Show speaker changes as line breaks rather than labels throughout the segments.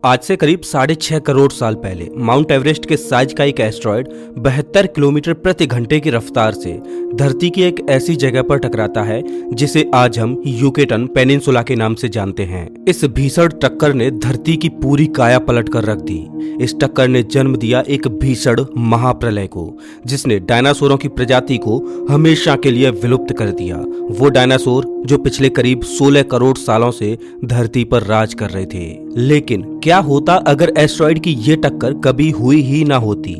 आज से करीब 6.5 करोड़ साल पहले माउंट एवरेस्ट के साइज का एक एस्ट्रॉयड 72 किलोमीटर प्रति घंटे की रफ्तार से धरती की एक ऐसी जगह पर टकराता है जिसे आज हम यूकेटन पेनिनसुला के नाम से जानते हैं। इस भीषण टक्कर ने धरती की पूरी काया पलट कर रख दी। इस टक्कर ने जन्म दिया एक भीषण महाप्रलय को, जिसने डायनासोरों की प्रजाति को हमेशा के लिए विलुप्त कर दिया। वो डायनासोर जो पिछले करीब 16 करोड़ सालों से धरती पर राज कर रहे थे। लेकिन क्या होता अगर एस्ट्रॉयड की ये टक्कर कभी हुई ही ना होती?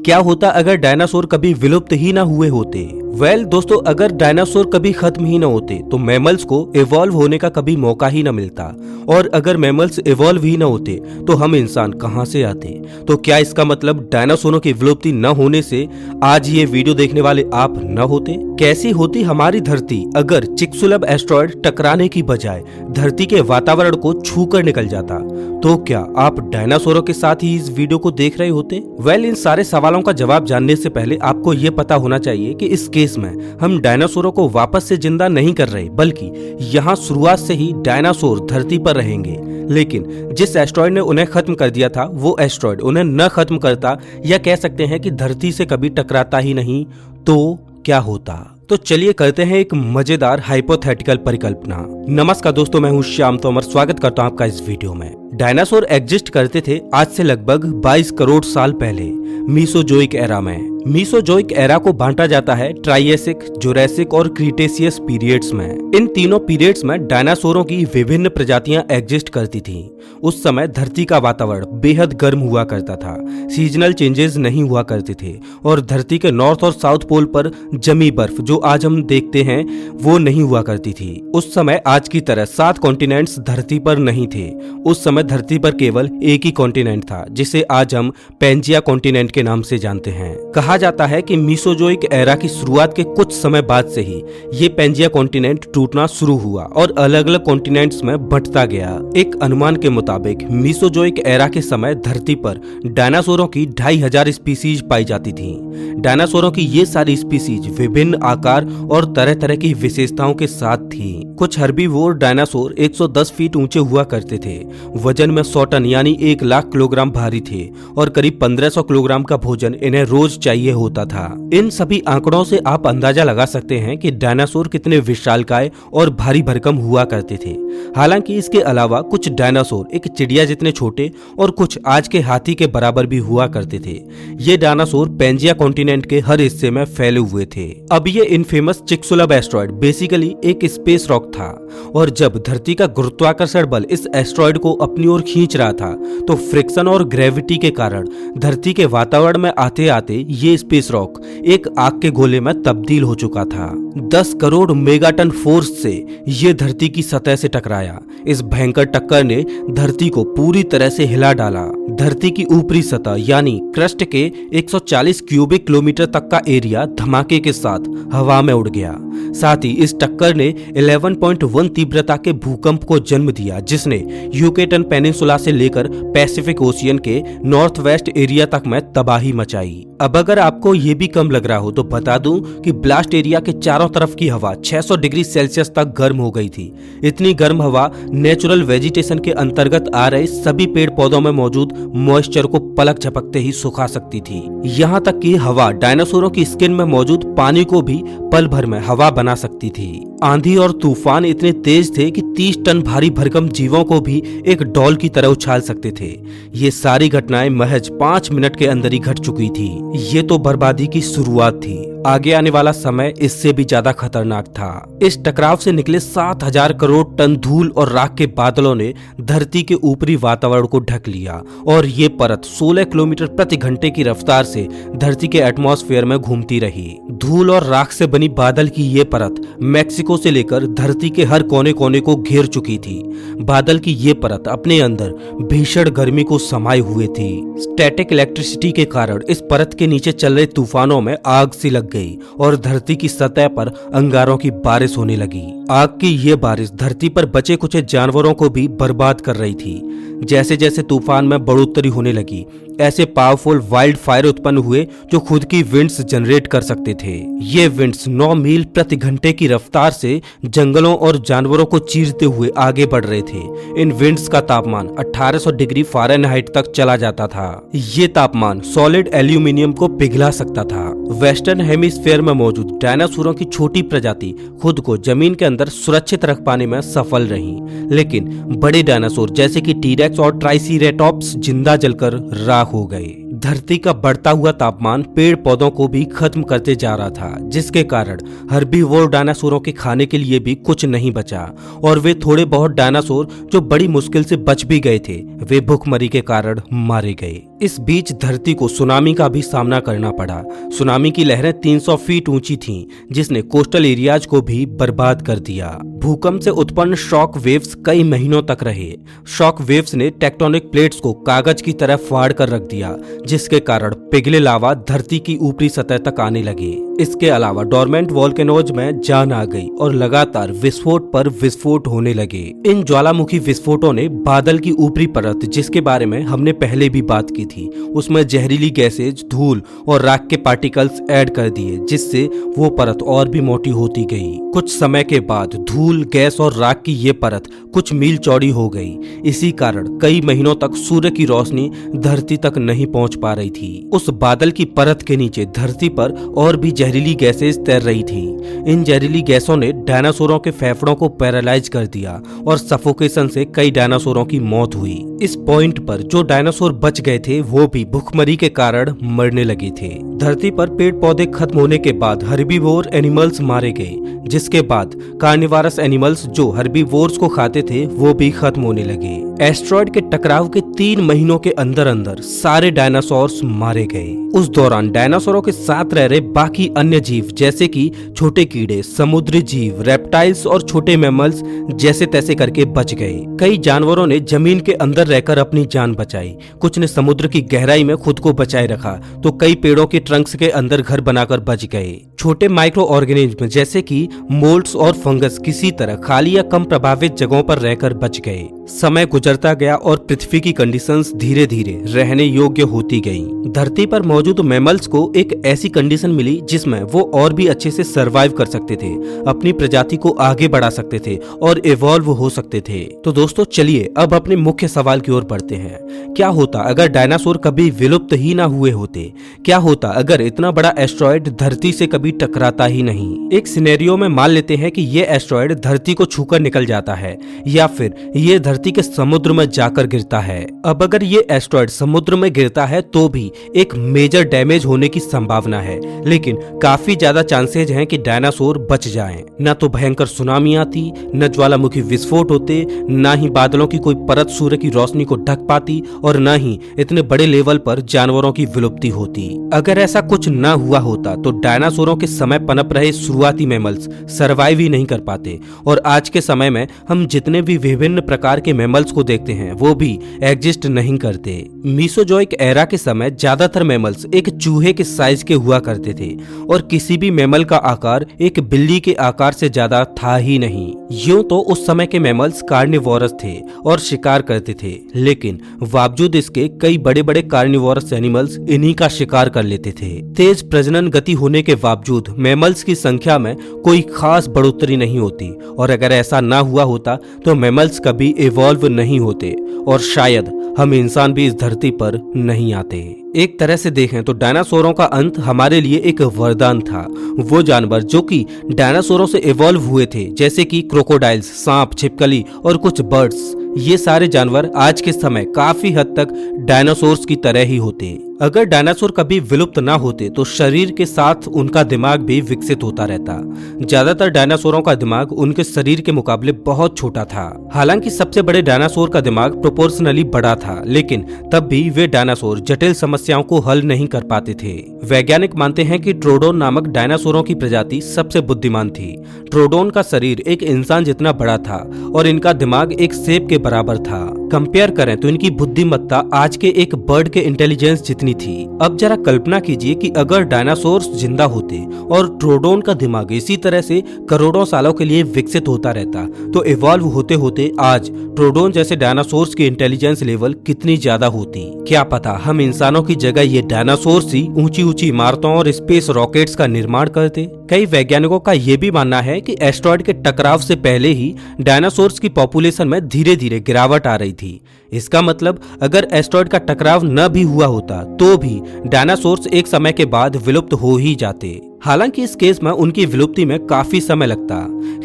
क्या होता अगर डायनासोर कभी विलुप्त ही ना हुए होते? दोस्तों, अगर डायनासोर कभी खत्म ही ना होते तो मैमल्स को इवॉल्व होने का कभी मौका ही ना मिलता, और अगर मैमल्स इवॉल्व ही ना होते तो हम इंसान कहां से आते? तो क्या इसका मतलब डायनासोरों की विलुप्ति न होने से आज ये वीडियो देखने वाले आप न होते? कैसी होती हमारी धरती अगर चिक्सुलब एस्ट्रॉयड टकराने की बजाय धरती के वातावरण को छूकर निकल जाता? तो क्या आप डायनासोरों के साथ ही इस वीडियो को देख रहे होते? इन सारे सवालों का जवाब जानने से पहले आपको ये पता होना चाहिए कि इस केस में हम डायनासोरों को वापस से जिंदा नहीं कर रहे, बल्कि यहाँ शुरुआत से ही डायनासोर धरती पर रहेंगे। लेकिन जिस एस्ट्रॉयड ने उन्हें खत्म कर दिया था वो एस्ट्रॉयड उन्हें न खत्म करता, या कह सकते हैं कि धरती से कभी टकराता ही नहीं, तो क्या होता? तो चलिए करते हैं एक मजेदार हाइपोथेटिकल परिकल्पना। नमस्कार दोस्तों, मैं हूं श्याम तोमर, स्वागत करता हूं आपका इस वीडियो में। डायनासोर एग्जिस्ट करते थे आज से लगभग 22 करोड़ साल पहले मीसोजोइक एरा में। मीसोजोइक एरा को बांटा जाता है ट्राइएसिक, जुरैसिक और क्रीटेशियस पीरियड्स में। इन तीनों पीरियड्स में डायनासोरों की विभिन्न प्रजातियां एग्जिस्ट करती थीं। उस समय धरती का वातावरण बेहद गर्म हुआ करता था, सीजनल चेंजेस नहीं हुआ करते थे, और धरती के नॉर्थ और साउथ पोल पर जमी बर्फ जो आज हम देखते हैं वो नहीं हुआ करती थी। उस समय आज की तरह 7 कॉन्टिनेंट्स धरती पर नहीं थे। उस समय धरती पर केवल एक ही कॉन्टिनेंट था, जिसे आज हम पेंजिया कॉन्टिनेंट के नाम से जानते हैं। कहा जाता है कि मीसोजोइक एरा की शुरुआत के कुछ समय बाद से ही ये पेंजिया कॉन्टिनेंट टूटना शुरू हुआ और अलग अलग कॉन्टिनेंट्स में बंटता गया। एक अनुमान के मुताबिक मीसोजोइक एरा के समय धरती पर डायनासोरों की 2500 स्पीसीज पाई जाती थी। डायनासोरों की ये सारी स्पीसीज विभिन्न आकार और तरह तरह की विशेषताओं के साथ थी। कुछ हर्बीवोर डायनासोर 110 फीट ऊंचे हुआ करते थे, वजन में 100 टन यानी 1 लाख किलोग्राम भारी थे, और करीब 1500 किलोग्राम का भोजन इन्हें रोज चाहिए होता था। इन सभी आंकड़ों से आप अंदाजा लगा सकते हैं कि डायनासोर कितने विशालकाय और भारी भरकम हुआ करते थे। हालांकि इसके अलावा कुछ डायनासोर एक चिड़िया जितने छोटे और कुछ आज के हाथी के बराबर भी हुआ करते थे। ये डायनासोर पेंजिया कॉन्टिनेंट के हर हिस्से में फैले हुए थे। अब ये इनफेमस चिक्सुलब एस्ट्रॉयड बेसिकली एक स्पेस रॉक था, और जब धरती का गुरुत्वाकर्षण बल इस एस्ट्रॉयड को अपनी ओर खींच रहा था तो फ्रिक्शन और ग्रेविटी के कारण धरती के वातावरण में आते आते ये स्पेस रॉक एक आग के गोले में तब्दील हो चुका था। 10 करोड़ मेगाटन फोर्स से ये धरती की सतह से टकराया। इस भयंकर टक्कर ने धरती को पूरी तरह से हिला डाला। धरती की ऊपरी सतह यानी क्रस्ट के 140 क्यूबिक किलोमीटर तक का एरिया धमाके के साथ हवा में उड़ गया। साथ ही इस टक्कर ने 11.1 तीव्रता के भूकंप को जन्म दिया, जिसने यूकेटन पेनिनसुला से लेकर पैसिफिक ओशियन के नॉर्थ वेस्ट एरिया तक में तबाही मचाई। अब अगर आपको ये भी कम लग रहा हो तो बता दूं कि ब्लास्ट एरिया के चारों तरफ की हवा 600 डिग्री सेल्सियस तक गर्म हो गई थी। इतनी गर्म हवा नेचुरल वेजिटेशन के अंतर्गत आ रहे सभी पेड़ पौधों में मौजूद मॉइस्चर को पलक झपकते ही सुखा सकती थी। यहाँ तक कि हवा डायनासोरों की स्किन में मौजूद पानी को भी पल भर में हवा बना सकती थी। आंधी और तूफान इतने तेज थे कि 30 टन भारी भरकम जीवों को भी एक डॉल की तरह उछाल सकते थे। ये सारी घटनाएं महज 5 मिनट के अंदर ही घट चुकी थी। ये तो बर्बादी की शुरुआत थी, आगे आने वाला समय इससे भी ज्यादा खतरनाक था। इस टकराव से निकले 7000 करोड़ टन धूल और राख के बादलों ने धरती के ऊपरी वातावरण को ढक लिया, और ये परत 16 किलोमीटर प्रति घंटे की रफ्तार से धरती के एटमॉस्फेयर में घूमती रही। धूल और राख से बनी बादल की ये परत मैक्सिको से लेकर धरती के हर कोने कोने को घेर चुकी थी। बादल की ये परत अपने अंदर भीषण गर्मी को समाये हुए थी। स्टैटिक इलेक्ट्रिसिटी के कारण इस परत के नीचे चल रहे तूफानों में आग सी लग गई और धरती की सतह पर अंगारों की बारिश होने लगी। आग की ये बारिश धरती पर बचे कुचे जानवरों को भी बर्बाद कर रही थी। जैसे जैसे तूफान में बढ़ोतरी होने लगी, ऐसे पावरफुल वाइल्ड फायर उत्पन्न हुए जो खुद की विंड्स जनरेट कर सकते थे। ये विंड्स 9 मील प्रति घंटे की रफ्तार से जंगलों और जानवरों को चीरते हुए आगे बढ़ रहे थे। इन विंड्स का तापमान 1800 डिग्री फ़ारेनहाइट तक चला जाता था। ये तापमान सॉलिड एल्यूमिनियम को पिघला सकता था। वेस्टर्न हेमिस्फीयर में मौजूद डायनासोरों की छोटी प्रजाति खुद को जमीन के अंदर सुरक्षित रख पाने में सफल रही, लेकिन बड़े डायनासोर जैसे कि टीरेक्स और ट्राइसीरेटॉप्स जिंदा जलकर राख हो गए। धरती का बढ़ता हुआ तापमान पेड़ पौधों को भी खत्म करते जा रहा था, जिसके कारण हर्बीवोर डायनासोरों के खाने के लिए भी कुछ नहीं बचा और वे थोड़े बहुत डायनासोर जो बड़ी मुश्किल से बच भी गए थे वे भूखमरी के कारण मारे गए। इस बीच धरती को सुनामी का भी सामना करना पड़ा। सुनामी की लहरें 300 फीट ऊंची थीं, जिसने कोस्टल एरियाज को भी बर्बाद कर दिया। भूकंप से उत्पन्न शॉक वेव्स कई महीनों तक रहे। शॉक वेव्स ने टेक्टोनिक प्लेट्स को कागज की तरह फाड़ कर रख दिया, जिसके कारण पिघले लावा धरती की ऊपरी सतह तक आने लगे। इसके अलावा डोरमेंट वोल्केनोज में जान आ गई और लगातार विस्फोट पर विस्फोट होने लगे। इन ज्वालामुखी विस्फोटों ने बादल की ऊपरी परत, जिसके बारे में हमने पहले भी बात की थी, उसमें जहरीली गैसेज, धूल और राख के पार्टिकल्स ऐड कर दिए, जिससे वो परत और भी मोटी होती गई। कुछ समय के बाद धूल, गैस और राख की ये परत कुछ मील चौड़ी हो गई। इसी कारण कई महीनों तक सूर्य की रोशनी धरती तक नहीं पहुंच पा रही थी। उस बादल की परत के नीचे धरती पर और भी जहरीली गैसेज तैर रही थी। इन जहरीली गैसों ने डायनासोरों के फेफड़ों को पैरालाइज कर दिया और सफोकेशन से कई डायनासोरों की मौत हुई। इस पॉइंट पर जो डायनासोर बच गए थे वो भी भूखमरी के कारण मरने लगे थे। धरती पर पेड़ पौधे खत्म होने के बाद हर्बीवोर एनिमल्स मारे गए, जिसके बाद कार्निवोरस एनिमल्स जो हर्बीवोर्स को खाते थे वो भी खत्म होने लगे। एस्ट्रॉयड के टकराव के 3 महीनों के अंदर अंदर सारे डायनासोर्स मारे गए। उस दौरान डायनासोरों के साथ रह रहे बाकी अन्य जीव जैसे कि छोटे कीड़े, समुद्री जीव, रेप्टाइल्स और छोटे मैमल्स जैसे तैसे करके बच गए। कई जानवरों ने जमीन के अंदर रहकर अपनी जान बचाई, कुछ ने समुद्र की गहराई में खुद को बचाए रखा, तो कई पेड़ों के ट्रंक्स के अंदर घर बनाकर बच गए। छोटे माइक्रो ऑर्गेनिज्म जैसे कि मोल्ड्स और फंगस किसी तरह खाली या कम प्रभावित जगहों पर रहकर बच गए। समय गुजरता गया और पृथ्वी की कंडीशंस धीरे धीरे रहने योग्य होती गईं। धरती पर मौजूद मैमल्स को एक ऐसी कंडीशन मिली जिसमें वो और भी अच्छे से सरवाइव कर सकते थे, अपनी प्रजाति को आगे बढ़ा सकते थे और इवॉल्व हो सकते थे। तो दोस्तों चलिए अब अपने मुख्य सवाल की ओर बढ़ते हैं। क्या होता अगर डायनासोर कभी विलुप्त ही ना हुए होते? क्या होता अगर इतना बड़ा एस्ट्रॉयड धरती से कभी टकराता ही नहीं? एक सिनेरियो में मान लेते हैं कि ये एस्ट्रॉयड धरती को छूकर निकल जाता है या फिर ये धरती के समुद्र में जाकर गिरता है। अब अगर ये एस्ट्रॉयड समुद्र में गिरता है तो भी एक मेजर डैमेज होने की संभावना है, लेकिन काफी ज्यादा चांसेज हैं कि डायनासोर बच जाएं। न तो भयंकर सुनामी आती, न ज्वालामुखी विस्फोट होते, न ही बादलों की कोई परत सूर्य की रोशनी को ढक पाती और न ही इतने बड़े लेवल पर जानवरों की विलुप्ति होती। अगर ऐसा कुछ न हुआ होता तो डायनासोरों के समय पनप रहे शुरुआती मैमल्स सर्वाइव ही नहीं कर पाते और आज के समय में हम जितने भी विभिन्न प्रकार के मैमल्स को देखते हैं वो भी एग्जिस्ट नहीं करते। मीसोजोइक एरा के समय ज्यादातर मैमल्स एक चूहे के साइज के हुआ करते थे और किसी भी मैमल का आकार एक बिल्ली के आकार से ज्यादा था ही नहीं। यूं तो उस समय के मैमल्स कार्निवोरस थे और शिकार करते थे, लेकिन बावजूद इसके कई बड़े बड़े कार्निवोरस एनिमल्स इन्हीं का शिकार कर लेते थे। तेज प्रजनन गति होने के बावजूद मैमल्स की संख्या में कोई खास बढ़ोतरी नहीं होती और अगर ऐसा ना हुआ होता तो मैमल्स कभी इवॉल्व नहीं होते और शायद हम इंसान भी इस धरती पर नहीं आते। एक तरह से देखें तो डायनासोरों का अंत हमारे लिए एक वरदान था। वो जानवर जो कि डायनासोरों से इवॉल्व हुए थे जैसे कि क्रोकोडाइल्स, सांप, छिपकली और कुछ बर्ड्स, ये सारे जानवर आज के समय काफी हद तक डायनासोर्स की तरह ही होते। अगर डायनासोर कभी विलुप्त ना होते तो शरीर के साथ उनका दिमाग भी विकसित होता रहता। ज्यादातर डायनासोरों का दिमाग उनके शरीर के मुकाबले बहुत छोटा था। हालांकि सबसे बड़े डायनासोर का दिमाग प्रोपोर्शनली बड़ा था, लेकिन तब भी वे डायनासोर जटिल समस्याओं को हल नहीं कर पाते थे। वैज्ञानिक मानते हैं कि ट्रोडोन नामक डायनासोरों की प्रजाति सबसे बुद्धिमान थी। ट्रोडोन का शरीर एक इंसान जितना बड़ा था और इनका दिमाग एक सेब के बराबर था। कंपेयर करें तो इनकी बुद्धिमत्ता आज के एक बर्ड के इंटेलिजेंस जितनी कितनी थी। अब जरा कल्पना कीजिए कि अगर डायनासोर्स जिंदा होते और ट्रोडोन का दिमाग इसी तरह से करोड़ों सालों के लिए विकसित होता रहता, तो इवॉल्व होते होते आज ट्रोडोन जैसे डायनासोर्स की इंटेलिजेंस लेवल कितनी ज्यादा होती। क्या पता हम इंसानों की जगह ये डायनासोर्स ही ऊंची ऊंची इमारतों और स्पेस रॉकेट्स का निर्माण करते। कई वैज्ञानिकों का यह भी मानना है कि एस्टेरॉयड के टकराव से पहले ही डायनासोर्स की पॉपुलेशन में धीरे धीरे गिरावट आ रही थी। इसका मतलब अगर एस्टेरॉयड का टकराव न भी हुआ होता तो भी डायनासोर्स एक समय के बाद विलुप्त हो ही जाते। हालांकि इस केस में उनकी विलुप्ति में काफी समय लगता।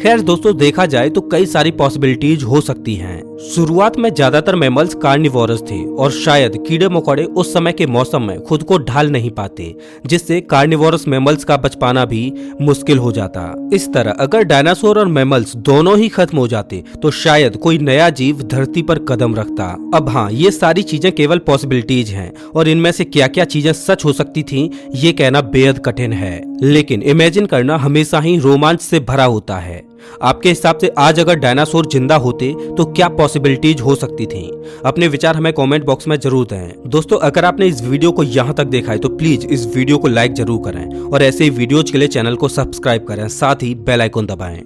खैर दोस्तों, देखा जाए तो कई सारी पॉसिबिलिटीज हो सकती हैं। शुरुआत में ज्यादातर मैमल्स कार्निवोरस थे और शायद कीड़े मकोड़े उस समय के मौसम में खुद को ढाल नहीं पाते, जिससे कार्निवोरस मैमल्स का बच पाना भी मुश्किल हो जाता। इस तरह अगर डायनासोर और मैमल्स दोनों ही खत्म हो जाते तो शायद कोई नया जीव धरती पर कदम रखता। अब हाँ, ये सारी चीजें केवल पॉसिबिलिटीज हैं और इनमें से क्या क्या चीजें सच हो सकती थी ये कहना बेहद कठिन है, लेकिन इमेजिन करना हमेशा ही रोमांच से भरा होता है। आपके हिसाब से आज अगर डायनासोर जिंदा होते तो क्या पॉसिबिलिटीज हो सकती थी? अपने विचार हमें कमेंट बॉक्स में जरूर दें। दोस्तों, अगर आपने इस वीडियो को यहां तक देखा है तो प्लीज इस वीडियो को लाइक जरूर करें और ऐसे ही वीडियोज के लिए चैनल को सब्सक्राइब करें, साथ ही बेल आइकन दबाएं।